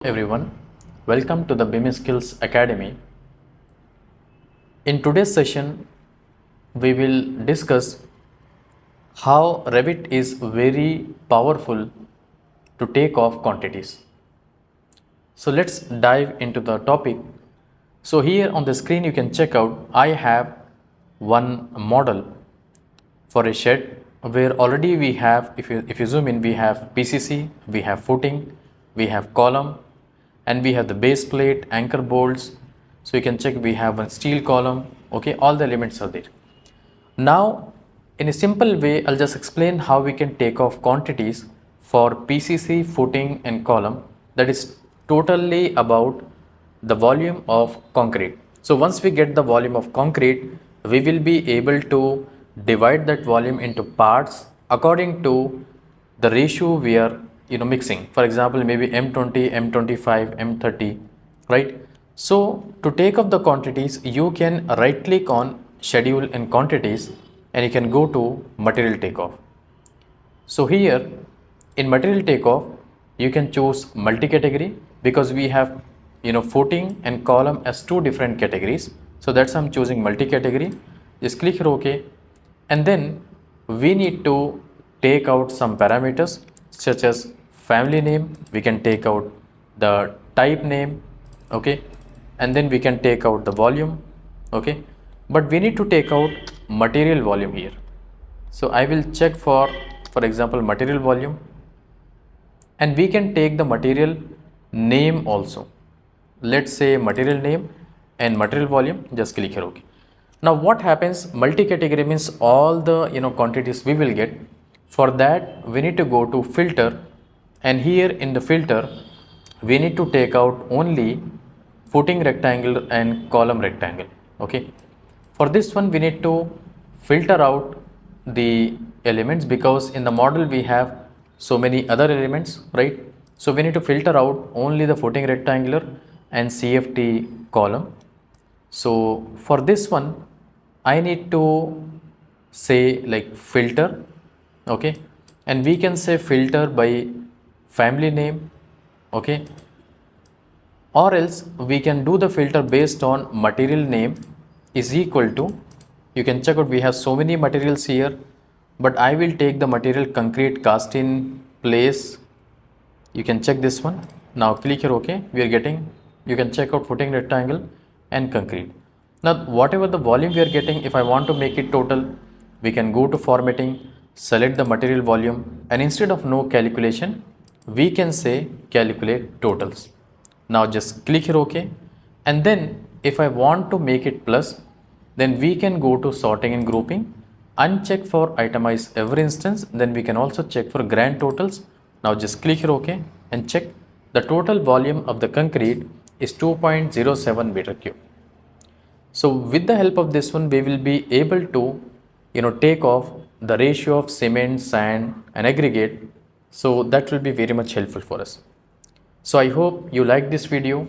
Everyone, welcome to the BIM Skills Academy. In today's session, we will discuss how Revit is very powerful to take off quantities. So let's dive into the topic. So here on the screen you can check out I have one model for a shed where already we have, if you zoom in, we have PCC, we have footing, we have column, and we have the base plate, anchor bolts. So you can check we have one steel column. Okay, all the elements are there. Now in a simple way I'll just explain how we can take off quantities for PCC, footing and column. That is totally about the volume of concrete. So once we get the volume of concrete, we will be able to divide that volume into parts according to the ratio we are mixing. For example, maybe M20, M25, M30, right? So to take up the quantities, you can right click on schedule and quantities and you can go to material takeoff. So here in material takeoff, you can choose multi-category because we have footing and column as two different categories. So that's I'm choosing multi-category. Just click here OK, and then we need to take out some parameters such as family name. We can take out the type name, okay, and then we can take out the volume, okay, but we need to take out material volume here. So I will check for example material volume, and we can take the material name also. Let's say material name and material volume. Just click here OK. Now what happens, multi-category means all the quantities we will get. For that we need to go to filter, and here in the filter we need to take out only footing rectangle and column rectangle. Okay, for this one we need to filter out the elements because in the model we have so many other elements, right? So we need to filter out only the footing rectangular and CFT column. So for this one I need to say like filter, okay, and we can say filter by family name, okay, or else we can do the filter based on material name is equal to, you can check out we have so many materials here, but I will take the material concrete cast in place. You can check this one. Now click here OK. We are getting, you can check out footing rectangle and concrete. Now whatever the volume we are getting, if I want to make it total, we can go to formatting, select the material volume, and instead of no calculation we can say calculate totals. Now just click here OK, and then if I want to make it plus, then we can go to sorting and grouping, uncheck for itemize every instance, then we can also check for grand totals. Now just click here OK and check the total volume of the concrete is 2.07 meter cube. So with the help of this one we will be able to take off the ratio of cement, sand and aggregate. So that will be very much helpful for us. So I hope you like this video.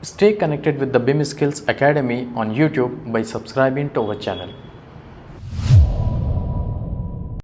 Stay connected with the BIM Skills Academy on YouTube by subscribing to our channel.